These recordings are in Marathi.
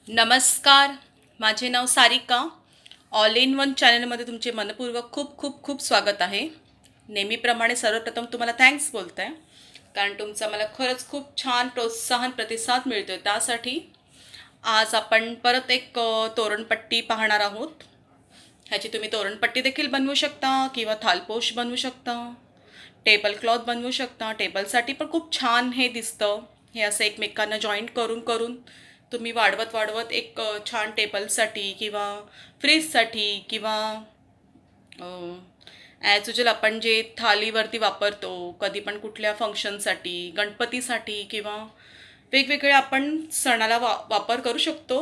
नमस्कार. माझे नाव सारिका. ऑल इन वन चॅनलमध्ये तुमचे मनपूर्वक खूप खूप खूप स्वागत आहे. नेहमीप्रमाणे सर्वप्रथम तुम्हाला थँक्स बोलत आहे, कारण तुमचा मला खरंच खूप छान प्रोत्साहन प्रतिसाद मिळतो आहे. त्यासाठी आज आपण परत एक तोरणपट्टी पाहणार आहोत. ह्याची तुम्ही तोरणपट्टी देखील बनवू शकता किंवा थालपोश बनवू शकता, टेबल क्लॉथ बनवू शकता. टेबलसाठी पण खूप छान हे दिसतं. हे असं एकमेकांना जॉईंट करून करून तुम्ही वाढवत वाढवत एक छान टेबलसाठी किंवा फ्रीजसाठी किंवा ॲज युजल आपण जे थालीवरती वापरतो, कधी पण कुठल्या फंक्शनसाठी, गणपतीसाठी किंवा वेगवेगळ्या आपण सणाला वापर करू शकतो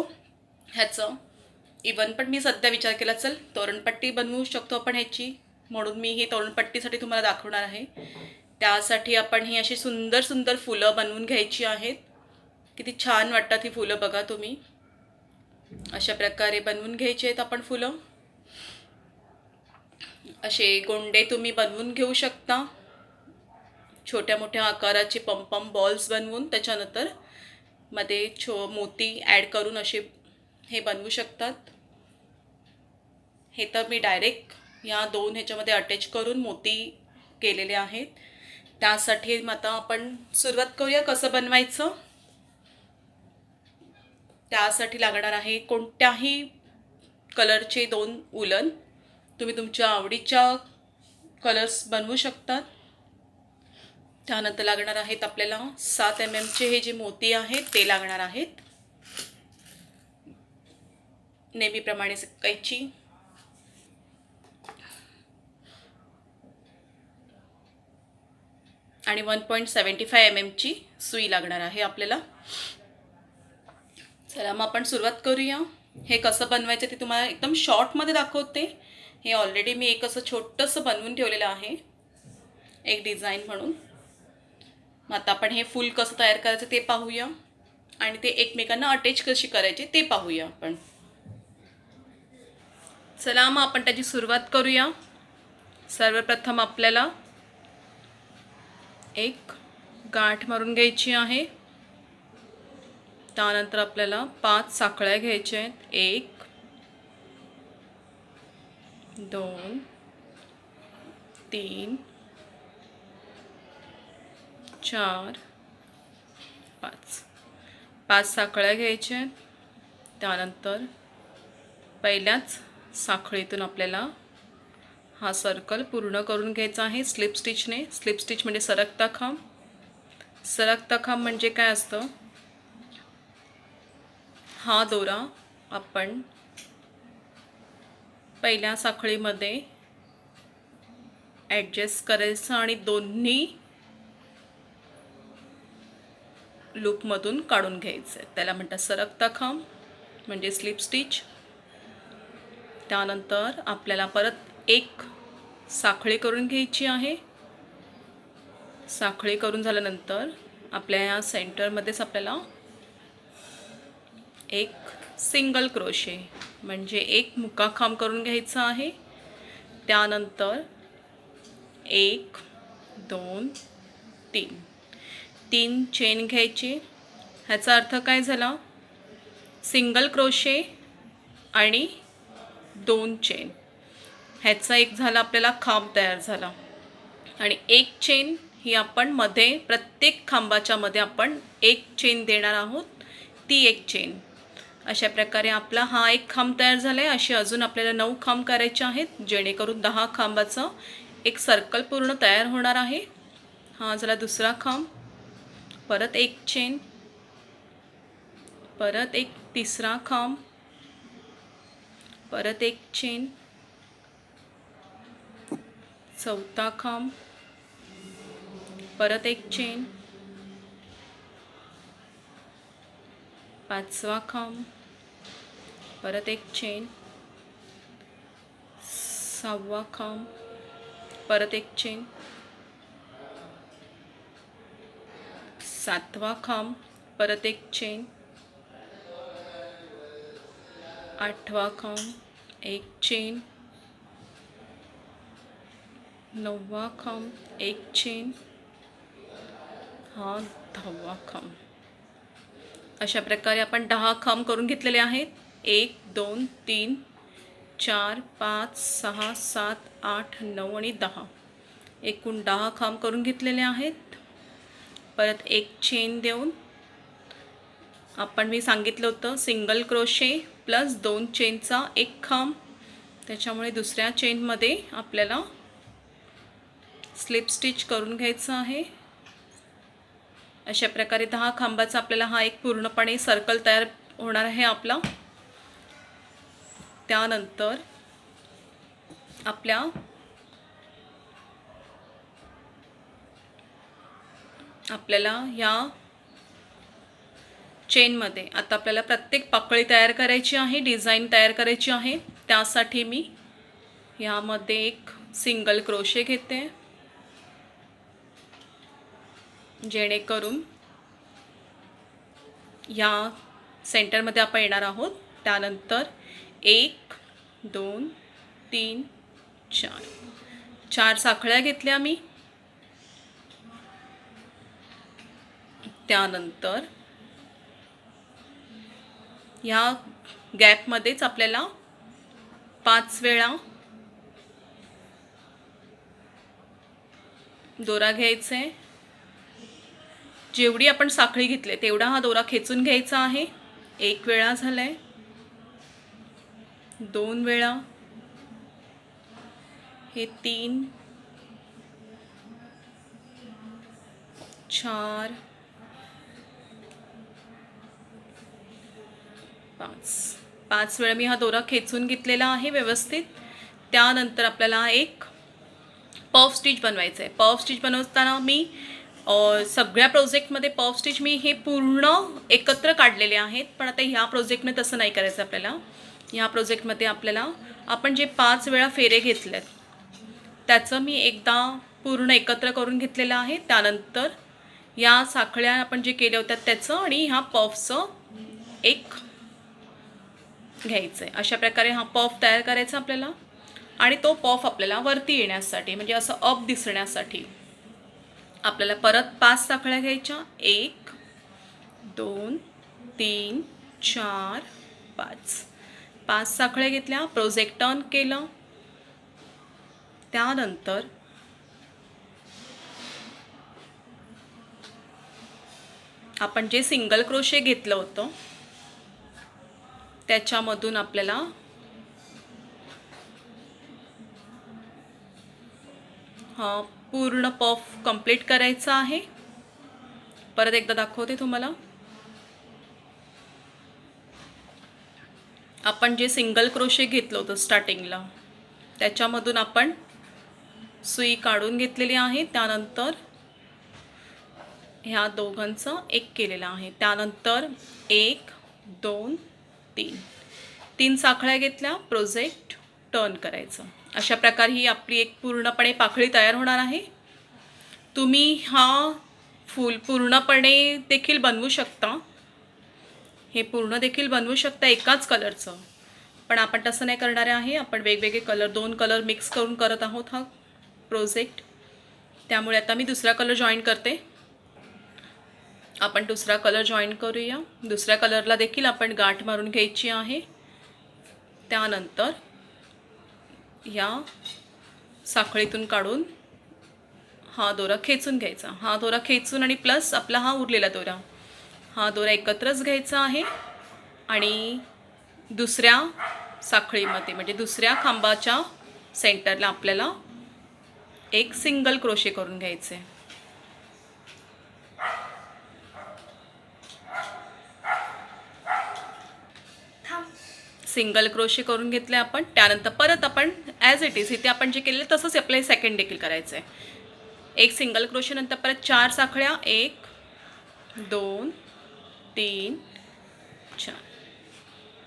ह्याचं. इवन पण मी सध्या विचार केला, चल तोरणपट्टी बनवू शकतो आपण ह्याची, म्हणून मी ही तोरणपट्टीसाठी तुम्हाला दाखवणार आहे. त्यासाठी आपण ही अशी सुंदर सुंदर फुलं बनवून घ्यायची आहेत. किती छान वाटतात ही फुलं, बघा तुम्ही. अशा प्रकारे बनवून घ्यायचे आहेत आपण फुलं. असे गोंडे तुम्ही बनवून घेऊ शकता, छोट्या मोठ्या आकाराचे पम बॉल्स बनवून त्याच्यानंतर मध्ये मोती ॲड करून असे हे बनवू शकतात. हे तर मी डायरेक्ट या दोन ह्याच्यामध्ये अटॅच करून मोती केलेले आहेत. त्यासाठी आता आपण सुरुवात करूया कसं बनवायचं. त्यासाठी लागणार आहे कोणत्याही कलरचे 2 उलन. तुम्ही तुमच्या आवडीच्या कलर्स बनवू शकतात. त्यानंतर लागणार आहेत आपल्याला 7 mm हे जे मोती आहेत ते लागणार आहेत. नेहमीप्रमाणे कैची, आणि 1.75 mm सुई लागणार आहे आपल्याला. चला मग आपण सुरुवात करूया. हे कसं बनवायचं ते तुम्हाला एकदम शॉर्टमध्ये दाखवते. हे ऑलरेडी मी एक असं छोटंसं बनवून ठेवलेलं आहे, एक डिझाईन म्हणून. मग आता आपण हे फूल कसं तयार करायचं ते पाहूया, आणि ते एकमेकांना अटॅच कशी करायची ते पाहूया आपण. चला मग आपण त्याची सुरुवात करूया. सर्वप्रथम आपल्याला एक गाठ मारून घ्यायची आहे. त्यानंतर आपल्याला 5 साखळ्या घ्यायच्या आहेत. 1 2 3 4 5 5 साखळ्या घ्यायच्या आहेत. त्यानंतर पहिल्याच साखळीतून आपल्याला हा सर्कल पूर्ण करून घ्यायचा आहे स्लिप स्टिचने. स्लिप स्टिच म्हणजे सरकता खांब. सरकता खांब म्हणजे काय असतं, हा दोरा आपण पहिल्या साखळीमध्ये ॲडजस्ट करायचा आणि दोन्ही लूपमधून काढून घ्यायचं आहे. त्याला म्हणतात सरकता खांब म्हणजे स्लिप स्टिच. त्यानंतर आपल्याला परत एक साखळी करून घ्यायची आहे. साखळी करून झाल्यानंतर आपल्या या सेंटरमध्येच आपल्याला एक सिंगल क्रोशे म्हणजे एक मुका खांब करून घ्यायचा आहे. त्यानंतर 1 2 3 3 चेन घ्यायची. ह्याचा अर्थ काय झाला, सिंगल क्रोशे आणि 2 चेन. ह्याचा एक झाला आपल्याला खांब तयार झाला. आणि एक चेन ही आपण मध्ये प्रत्येक खांबाच्या मध्ये आपण एक चेन देणार आहोत, ती एक चेन. अशा प्रकारे आपला हा एक खांब तयार झाला आहे. असे अजून आपल्याला 9 खांब करायचे आहेत, जेणेकरून 10 खांबाचा एक सर्कल पूर्ण तयार होणार आहे. हा झाला दुसरा खांब. परत एक चेन, परत एक तिसरा खांब, परत एक चेन, चौथा खांब, परत एक चेन, पाचवा खांब, परत एक चेन, सहावा खांब, परत एक चेन, सातवा खांब, परत एक चेन, आठवा खांब, एक चेन, नववा खांब, एक चेन, हा 10वा खांब. अशा प्रकारे आपण 10 खांब करून घेतलेले आहेत. 1 2 3 4 5 6 7 8 9 आणि 10, एकूण 10 खांब करून घेतलेले आहेत. परत एक चेन देऊन आपण मी सांगितलं होतं सिंगल क्रोशे प्लस 2 चेनचा एक खांब, त्याच्यामुळे दुसऱ्या चेनमध्ये आपल्याला स्लिप स्टिच करून घ्यायचं आहे. अशा प्रकारे 10 खांबाचा आपल्याला हा एक पूर्णपणे सर्कल तयार होणार आहे आपला. त्यानंतर आपल्याला ह्या चेनमध्ये आता आपल्याला प्रत्येक पाकळी तयार करायची आहे, डिझाईन तयार करायची आहे. त्यासाठी मी ह्यामध्ये एक सिंगल क्रोशे घेते, जेणेकरून या सेंटरमध्ये आपण येणार आहोत. त्यानंतर 1 2 3 4 साखळ्या घेतल्या मी. त्यानंतर ह्या गॅपमध्येच आपल्याला 5 वेळा दोरा घ्यायचा आहे. जेवढी आपण साखळी घेतली तेवढा हा दोरा खेचून घ्यायचा आहे. 1 वेळा झालाय, 2 वेळा, हे 3 4 5 वेळा मी हा दोरा खेचून घेतलेला आहे व्यवस्थित. त्यानंतर आपल्याला एक पफ स्टिच बनवायचं आहे. पफ स्टिच बनवताना मी सगळ्या प्रोजेक्टमध्ये पफ स्टिच मी हे पूर्ण एकत्र काढलेले आहेत, पण आता ह्या प्रोजेक्टमध्ये तसं नाही करायचं आपल्याला. ह्या प्रोजेक्टमध्ये आपल्याला आपण जे 5 वेळा फेरे घेतलेत त्याचं मी एकदा पूर्ण एकत्र करून घेतलेलं आहे. त्यानंतर या साखळ्या आपण जे केल्या होत्या त्याचं आणि ह्या पफचं एक घ्यायचं आहे. अशा प्रकारे हा पफ तयार करायचा आपल्याला. आणि तो पफ आपल्याला वरती येण्यासाठी म्हणजे असं अप दिसण्यासाठी आपल्याला परत 5 साखळ्या घ्यायच्या. 1 2 3 4 5 साखळ्या घेतल्या, प्रोजेक्ट टर्न केलं. त्यानंतर आपण जे सिंगल क्रोशे घेतलं होतं त्याच्यामधून आपल्याला हा पूर्ण पफ कंप्लीट करायचा आहे. परत एकदा दाखवते तुम्हाला. आपण जे सिंगल क्रोशे घेतलं होतं स्टार्टिंगला त्याच्यामधून आपण सुई काढून घेतलेली आहे. त्यानंतर ह्या दोघांचा एक केलेला आहे. त्यानंतर 1 2 3 साखळ्या घेतल्या, प्रोजेक्ट टर्न करायचं. अशा प्रकारे ही आपली एक पूर्णपणे पाकळी तयार होणार आहे. तुम्ही हा फूल पूर्णपणे देखील बनवू शकता, हे पूर्ण देखील बनवू शकता एकाच कलरचं, पण आपण तसं नाही करणार आहे. आपण वेगवेगळे कलर 2 कलर मिक्स करून करत आहोत हा प्रोजेक्ट. त्यामुळे आता मी दुसरा कलर जॉईन करते. आपण दुसरा कलर जॉईन करूया. दुसऱ्या कलरला देखील आपण गाठ मारून घ्यायची आहे. त्यानंतर या साखळीतून काढून हा दोरा खेचून घ्यायचा. हा दोरा खेचून आणि प्लस आपला हा उरलेला दोरा, हा दोरा एकत्रच घ्यायचा आहे आणि दुसऱ्या साखळीमध्ये म्हणजे दुसऱ्या खांबाच्या सेंटरला आपल्याला एक सिंगल क्रोशे करून घ्यायचे. सिंगल क्रोशे करून घेतले आपण. त्यानंतर परत आपण ॲज इट इज इथे आपण जे केलेलं तसंच आपल्याला सेकंड देखील करायचं आहे. एक सिंगल क्रोशे नंतर परत 4 साखळ्या, 1 2 3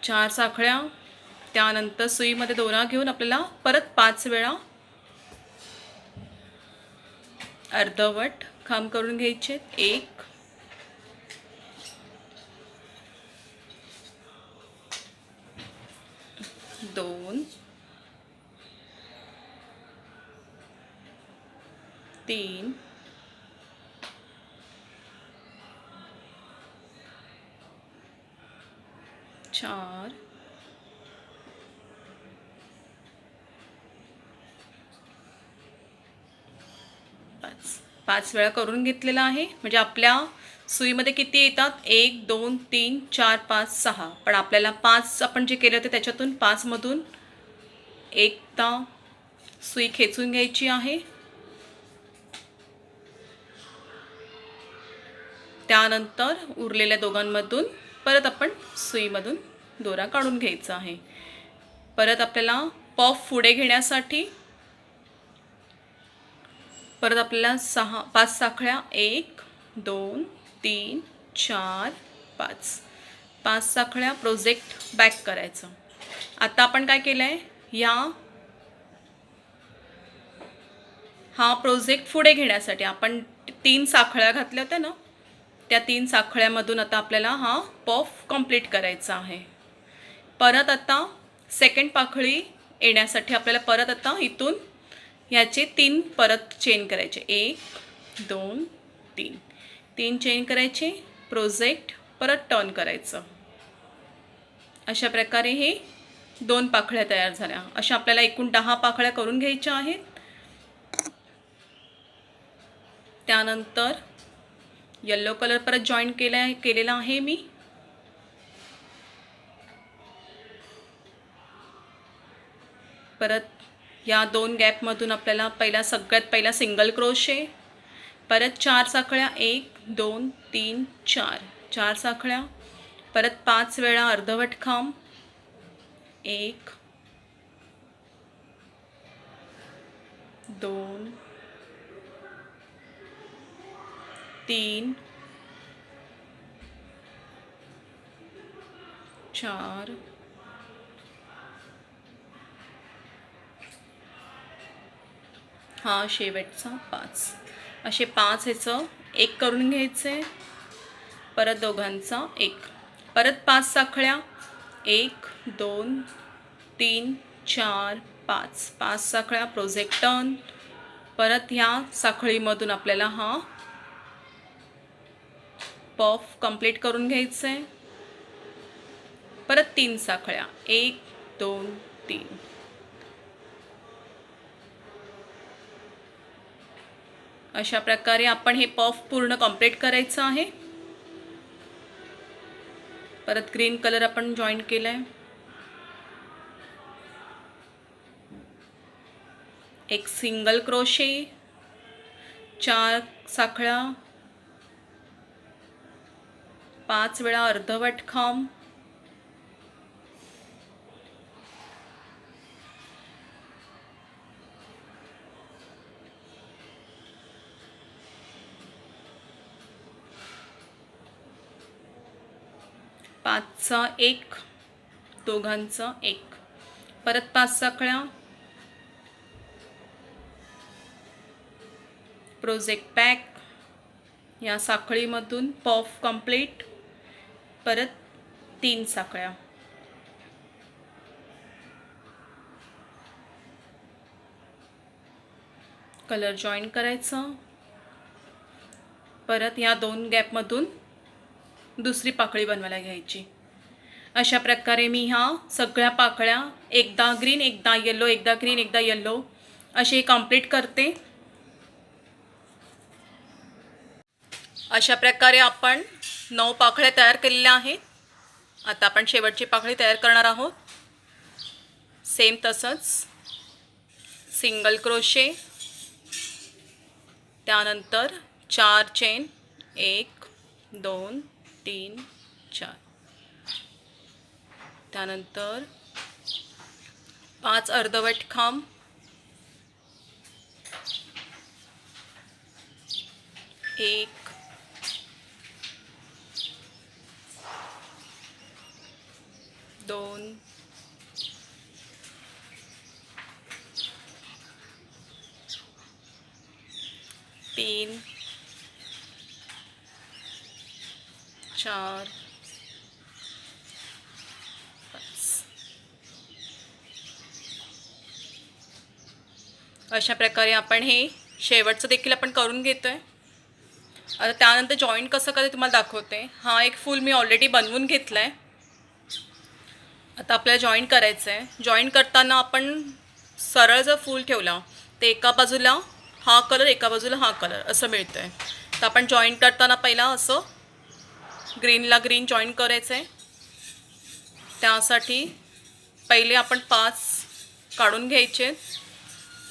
4 साखळ्या. त्यानंतर सुईमध्ये दोरा घेऊन आपल्याला परत 5 वेळा अर्धवट खांब करून घ्यायचे. 1 2 3 4 5 5 वेळा करून घेतलेला आहे. म्हणजे आपल्या सुईमध्ये किती येतात? 1 2 3 4 5 6. पण आपल्याला 5 आपण जे केले होते त्याच्यातून 5 मधून एकदा सुई खेचून घ्यायची आहे. त्यानंतर उरलेल्या दोघांमधून परत आपण सुईमधून दोरा काढून घ्यायचा आहे. परत आपल्याला पफ पुढे घेण्यासाठी परत आपल्याला 5 साखळ्या 1 2 3 4 5 5 साखळ्या प्रोजेक्ट बॅक करायचं. आता आपण काय केलं आहे, हा प्रोजेक्ट पुढे घेण्यासाठी आपण 3 साखळ्या घातल्या होत्या ना, त्या 3 साखळ्यामधून आता आपल्याला हा पफ कंप्लीट करायचा आहे. परत आता सेकंड पाकळी येण्यासाठी आपल्याला परत आता इथून याचे 3 परत चेन करायचे. 1 2 3 3 चेन करायचे, प्रोजेक्ट परत टर्न करायचं. अशा प्रकारे हे 2 पाकळ्या तयार झाल्या. अशा आपल्याला एकूण 10 पाकळ्या करून घ्यायच्या आहेत. त्यानंतर येलो कलर परत जॉईन केलेला आहे मी. परत या 2 गॅपमधून आपल्याला सगळ्यात पहिला सिंगल क्रोशे, परत 4 साखळ्या 1 2 3 4 4 साखळ्या, परत 5 वेळा अर्धवट खांब, 1 2 3 4 हा शेवटचा 5. असे 5 ह्याचं 1 करून घ्यायचे. परत दोघांचा 1, परत 5 साखळ्या 1 2 3 4 5 5 साखळ्या प्रोजेक्ट टर्न. परत ह्या साखळीमधून आपल्याला हा पफ कंप्लीट करून घ्यायचं आहे. परत 3 साखळ्या 1 2 3. अशा प्रकारे आपण हे पफ पूर्ण कंप्लीट करायचं आहे. परत ग्रीन कलर आपण जॉईन केला आहे. एक सिंगल क्रोशे, 4 साखळ्या, 5 वेळा अर्धवट खांब, पाचचा 1 दोघांचा 1, परत 5 साखळ्या, प्रोजेक्ट बॅक, या साखळीमधून पफ कंप्लीट, परत 3 साखळ्या, कलर जॉईन करायचा. परत या 2 गॅपमधून दुसरी पाकळी बनवायला घ्यायची. अशा प्रकारे मी ह्या सगळ्या पाकळ्या एकदा ग्रीन एकदा येलो, एकदा ग्रीन एकदा येलो असे कंप्लीट करते. अशा प्रकारे आपण 9 पाकळ्या तयार केलेल्या आहेत. आता आपण शेवटची पाकळी तयार करणार आहोत. सेम तसंच सिंगल क्रोशे, त्यानंतर 4 चेन 1 2 3 4, त्यानंतर 5 अर्धवट खांब, 1 2 3 4 5. अशा प्रकारे आपण हे शेवटचं देखील आपण करून घेतोय. आता त्यानंतर जॉईंट कसं करायचं तुम्हाला दाखवते. हा एक फूल मी ऑलरेडी बनवून घेतला आहे. आता आपल्याला जॉईन करायचं आहे. जॉईन करताना आपण सरळ जर फूल ठेवला ते एका बाजूला हा कलर, एका बाजूला हा कलर असं मिळतं आहे. तर आपण जॉईन करताना पहिला असं ग्रीनला ग्रीन जॉईन करायचं आहे. त्यासाठी पहिले आपण 5 काढून घ्यायचे.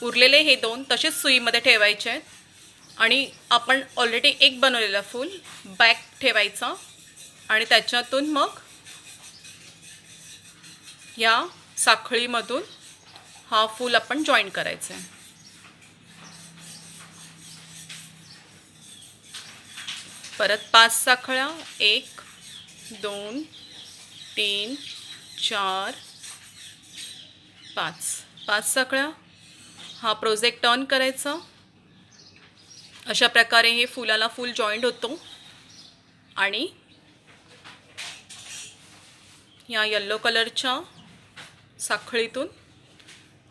उरलेले हे 2 तसेच सुईमध्ये ठेवायचे आहेत आणि आपण ऑलरेडी एक बनवलेला फूल बॅक ठेवायचा आणि त्याच्यातून मग या साखळीमधून हा फूल आपण जॉईन करायचा आहे. परत 5 साखळ्या, 1 2 3 4 5 साखळ्या. हा प्रोजेक्ट टर्न करायचा. अशा प्रकारे हे फुलाला फुल जॉईंट होतो आणि या येलो कलरच्या साखळीतून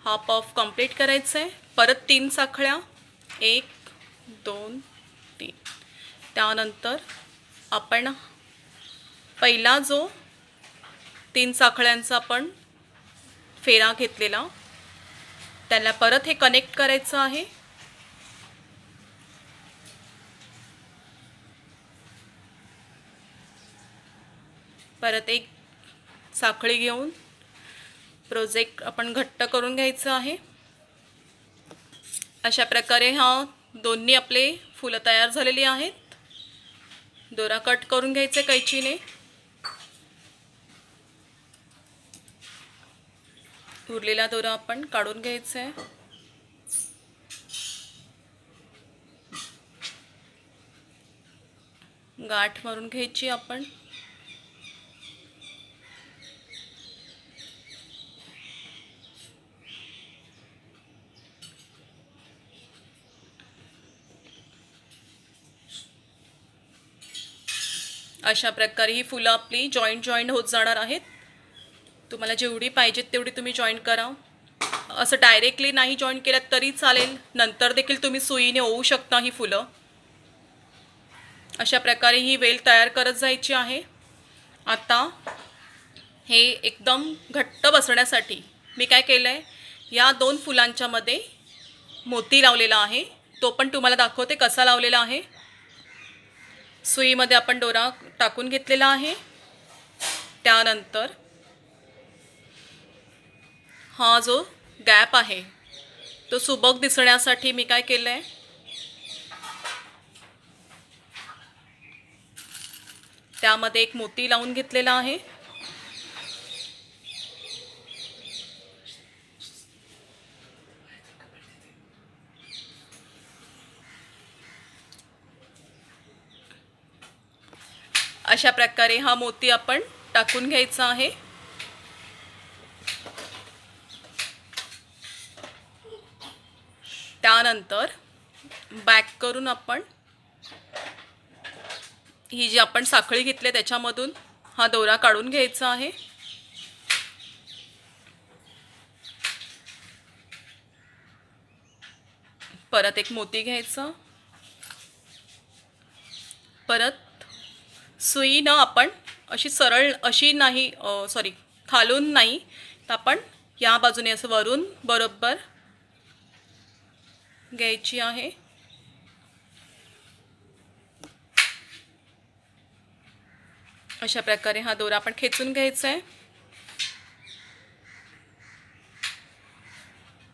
हा पफ कंप्लीट करायचा आहे. परत 3 साखळ्या, 1 2 3. त्यानंतर आपण पहिला जो 3 साखळ्यांचा आपण फेरा घेतलेला त्याला परत हे कनेक्ट करायचं आहे. परत एक साखळी घेऊन प्रोजेक्ट आपण घट्ट करून घ्यायचं आहे. अशा प्रकारे हा दोन्ही आपले फुलं तयार झालेली आहेत. दोरा कट करून घ्यायचे कैचीने. उरलेला दोरा आपण काढून घ्यायचा आहे. गाठ मारून घ्यायची आपण. अशा प्रकारे ही फुलं आपली जॉईंट होत जाणार आहेत. तुम्हाला जेवढी पाहिजेत तेवढी तुम्ही जॉईन करा. असं डायरेक्टली नाही जॉईन केलं तरी चालेल. नंतर देखील तुम्ही सुईने ओवू शकता ही फुलं. अशा प्रकारे ही वेल तयार करत जायची आहे. आता हे एकदम घट्ट बसण्यासाठी मी काय केलं आहे, या 2 फुलांच्या मध्ये मोती लावलेला आहे. तो पण तुम्हाला दाखवते कसा लावलेला आहे. सुईमध्ये आपण दोरा टाकून घेतलेला आहे. त्यानंतर हा जो गॅप आहे तो सुबक दिसण्यासाठी मी काय केलं आहे, त्यामध्ये एक मोती लावून घेतलेला आहे. अशा प्रकारे हा मोती आपण टाकून घ्यायचा आहे. त्यानंतर बॅक करून आपण ही जी आपण साखळी घेतली त्याच्यामधून हा दोरा काढून घ्यायचा आहे. परत एक मोती घ्यायचा. परत सुईनं आपण अशी सरळ अशी नाही, खालून नाही, तर आपण या बाजूने असं वरून बरोबर घ्यायची आहे. अशा प्रकारे हा दोरा आपण खेचून घ्यायचा आहे.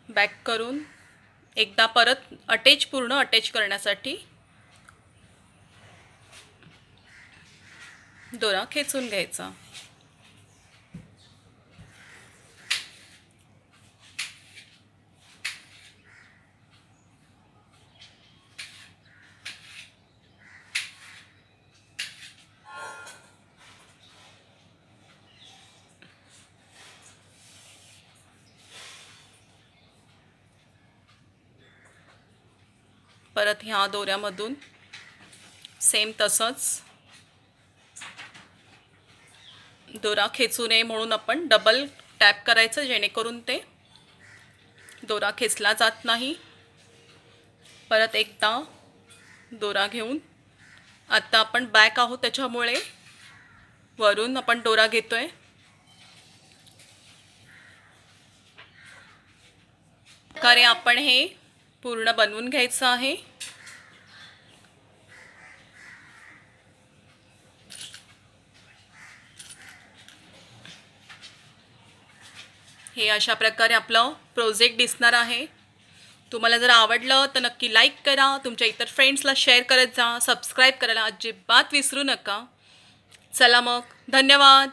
बॅक करून एकदा परत पूर्ण अटॅच करण्यासाठी दोरा खेचून घ्यायचा. परत ह्या दोऱ्यामधून सेम तसंच दोरा खेचू नये म्हणून आपण डबल टॅप करायचं, जेणेकरून ते दोरा खेचला जात नाही. परत एकदा दोरा घेऊन, आता आपण बॅक आहोत त्याच्यामुळे वरून आपण दोरा घेतोय. प्रकारे आपण हे पूर्ण बनवून घ्यायचं आहे. हे अशा प्रकारे आपलं प्रोजेक्ट दिसणार आहे. तुम्हाला जर आवडलं तर नक्की लाईक करा, तुमच्या इतर फ्रेंड्सला शेअर करत जा, सबस्क्राईब करायला अजिबात विसरू नका. चला मग, धन्यवाद.